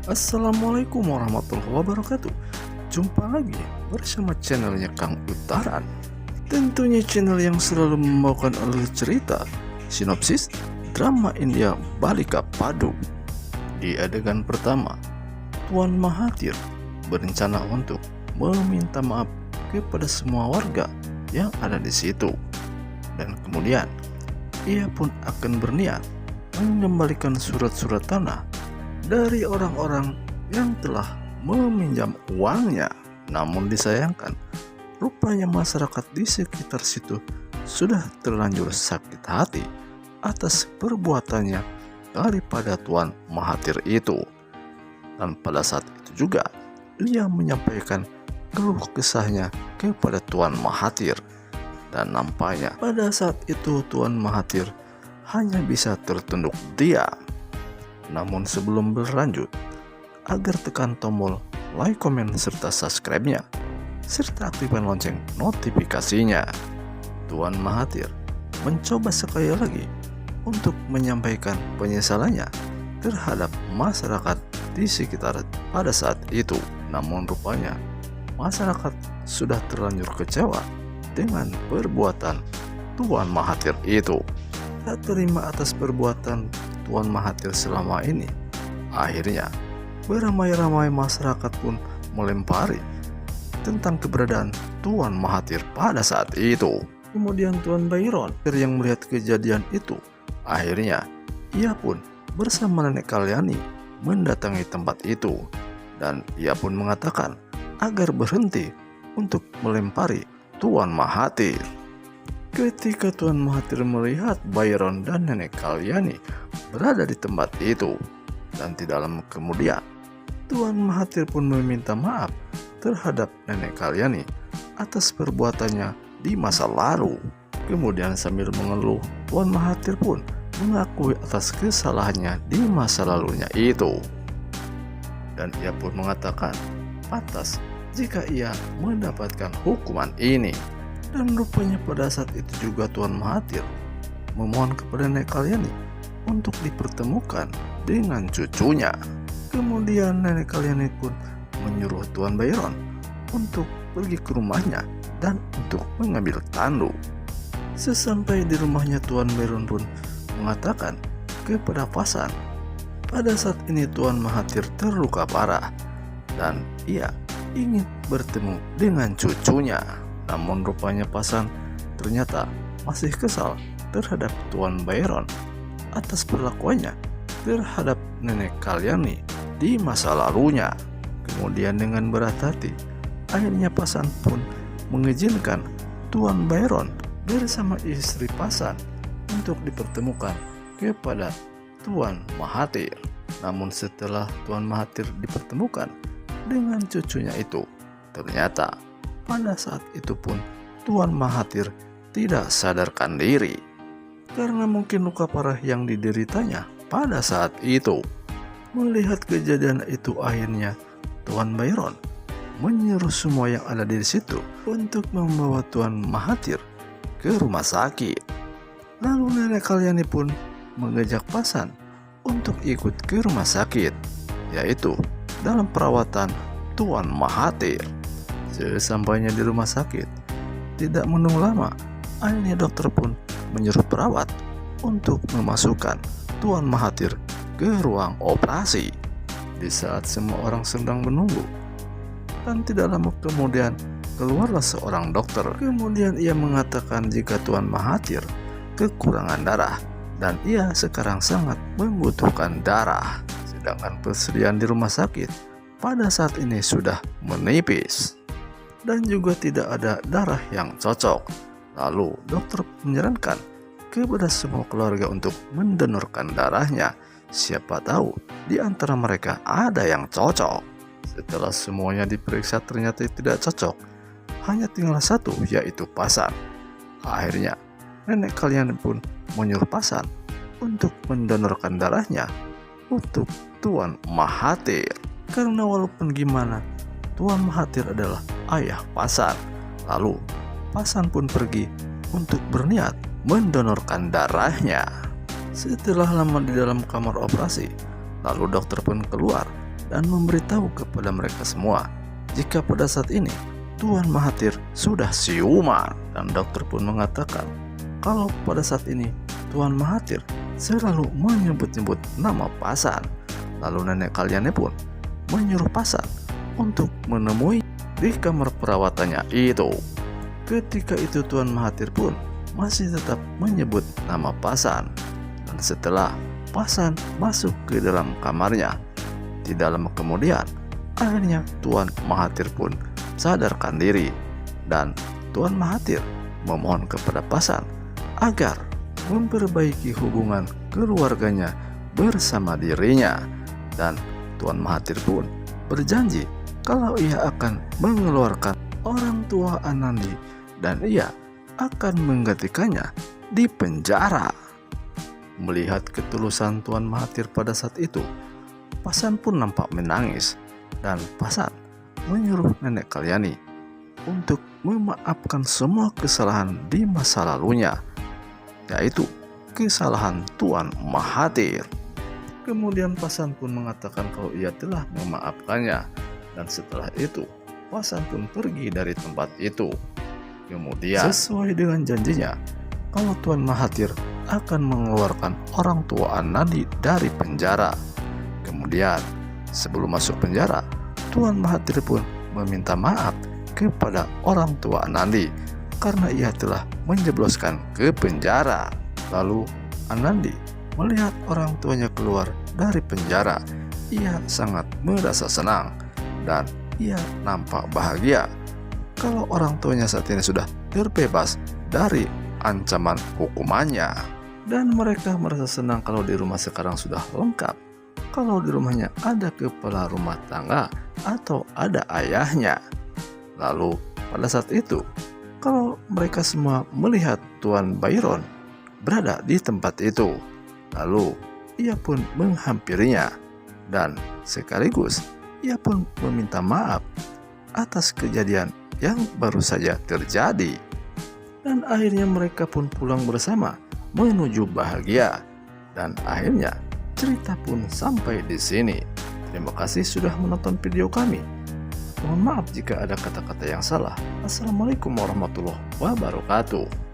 Assalamualaikum warahmatullahi wabarakatuh. Jumpa lagi bersama channelnya Kang Utaran. Tentunya channel yang selalu membawakan alur cerita sinopsis drama India Balika Padu. Di adegan pertama, Tuan Mahathir berencana untuk meminta maaf kepada semua warga yang ada di situ, dan kemudian ia pun akan berniat mengembalikan surat-surat tanah dari orang-orang yang telah meminjam uangnya. Namun disayangkan, rupanya masyarakat di sekitar situ sudah terlanjur sakit hati atas perbuatannya daripada Tuan Mahathir itu. Dan pada saat itu juga ia menyampaikan keluh kesahnya kepada Tuan Mahathir. Dan nampaknya pada saat itu Tuan Mahathir hanya bisa tertunduk diam. Namun sebelum berlanjut, agar tekan tombol like, komen, serta subscribe-nya, serta aktifkan lonceng notifikasinya. Tuan Mahathir mencoba sekali lagi untuk menyampaikan penyesalannya terhadap masyarakat di sekitar pada saat itu. Namun rupanya masyarakat sudah terlanjur kecewa dengan perbuatan Tuan Mahathir itu. Tak terima atas perbuatan Tuan Mahathir selama ini, akhirnya beramai-ramai masyarakat pun melempari tentang keberadaan Tuan Mahathir pada saat itu. Kemudian Tuan Byron yang melihat kejadian itu, akhirnya ia pun bersama Nenek Kalyani mendatangi tempat itu, dan ia pun mengatakan agar berhenti untuk melempari Tuan Mahathir. Ketika Tuan Mahathir melihat Byron dan Nenek Kalyani berada di tempat itu, dan tidak lama kemudian Tuan Mahathir pun meminta maaf terhadap Nenek Kalyani atas perbuatannya di masa lalu. Kemudian sambil mengeluh, Tuan Mahathir pun mengakui atas kesalahannya di masa lalunya itu, dan ia pun mengatakan pantas jika ia mendapatkan hukuman ini. Dan rupanya pada saat itu juga Tuan Mahathir memohon kepada Nenek Kalyani untuk dipertemukan dengan cucunya. Kemudian Nenek Kalyani pun menyuruh Tuan Byron untuk pergi ke rumahnya dan untuk mengambil tandu. Sesampai di rumahnya, Tuan Byron pun mengatakan kepada Fasan, pada saat ini Tuan Mahathir terluka parah dan ia ingin bertemu dengan cucunya. Namun rupanya Fasan ternyata masih kesal terhadap Tuan Byron atas perlakuannya terhadap Nenek Kalyani di masa lalunya. Kemudian dengan berat hati, akhirnya Fasan pun mengizinkan Tuan Byron bersama istri Fasan untuk dipertemukan kepada Tuan Mahathir. Namun setelah Tuan Mahathir dipertemukan dengan cucunya itu, ternyata pada saat itu pun Tuan Mahathir tidak sadarkan diri karena mungkin luka parah yang dideritanya pada saat itu. Melihat kejadian itu, akhirnya Tuan Byron menyuruh semua yang ada di situ untuk membawa Tuan Mahathir ke rumah sakit. Lalu Nenek Kalyani pun mengajak Fasan untuk ikut ke rumah sakit, yaitu dalam perawatan Tuan Mahathir. Sesampainya di rumah sakit, tidak menunggu lama, akhirnya dokter pun menyuruh perawat untuk memasukkan Tuan Mahathir ke ruang operasi. Di saat semua orang sedang menunggu, dan tidak lama kemudian keluarlah seorang dokter. Kemudian ia mengatakan jika Tuan Mahathir kekurangan darah dan ia sekarang sangat membutuhkan darah, sedangkan persediaan di rumah sakit pada saat ini sudah menipis dan juga tidak ada darah yang cocok. Lalu dokter menyarankan kepada semua keluarga untuk mendonorkan darahnya. Siapa tahu di antara mereka ada yang cocok. Setelah semuanya diperiksa ternyata tidak cocok, hanya tinggal satu, yaitu Fasan. Akhirnya Nenek Kalyani pun menyuruh Fasan untuk mendonorkan darahnya untuk Tuan Mahathir. Karena walaupun gimana, Tuan Mahathir adalah ayah Fasan. Lalu Fasan pun pergi untuk berniat mendonorkan darahnya. Setelah lama di dalam kamar operasi, lalu dokter pun keluar dan memberitahu kepada mereka semua jika pada saat ini Tuan Mahathir sudah siuman. Dan dokter pun mengatakan kalau pada saat ini Tuan Mahathir selalu menyebut-nyebut nama Pasan. Lalu nenek kaliannya pun menyuruh Pasan untuk menemui di kamar perawatannya itu. Ketika itu Tuan Mahathir pun masih tetap menyebut nama Pasan. Dan setelah Pasan masuk ke dalam kamarnya, tidak lama kemudian akhirnya Tuan Mahathir pun sadarkan diri. Dan Tuan Mahathir memohon kepada Pasan agar memperbaiki hubungan keluarganya bersama dirinya. Dan Tuan Mahathir pun berjanji kalau ia akan mengeluarkan orang tua Anandi dan ia akan menggantikannya di penjara. Melihat ketulusan Tuan Mahathir pada saat itu, Pasan pun nampak menangis. Dan Pasan menyuruh nenek Kalyani untuk memaafkan semua kesalahan di masa lalunya, yaitu kesalahan Tuan Mahathir. Kemudian Pasan pun mengatakan kalau ia telah memaafkannya. Dan setelah itu Pasan pun pergi dari tempat itu. Kemudian sesuai dengan janjinya, kalau Tuan Mahathir akan mengeluarkan orang tua Anandi dari penjara. Kemudian sebelum masuk penjara, Tuan Mahathir pun meminta maaf kepada orang tua Anandi karena ia telah menjebloskan ke penjara. Lalu Anandi melihat orang tuanya keluar dari penjara, ia sangat merasa senang dan ia nampak bahagia kalau orang tuanya saat ini sudah terbebas dari ancaman hukumannya. Dan mereka merasa senang kalau di rumah sekarang sudah lengkap, kalau di rumahnya ada kepala rumah tangga atau ada ayahnya. Lalu pada saat itu, kalau mereka semua melihat Tuan Byron berada di tempat itu, lalu ia pun menghampirinya dan sekaligus ia pun meminta maaf atas kejadian yang baru saja terjadi. Dan akhirnya mereka pun pulang bersama menuju bahagia. Dan akhirnya cerita pun sampai di sini. Terima kasih sudah menonton video kami. Mohon maaf jika ada kata-kata yang salah. Assalamualaikum warahmatullahi wabarakatuh.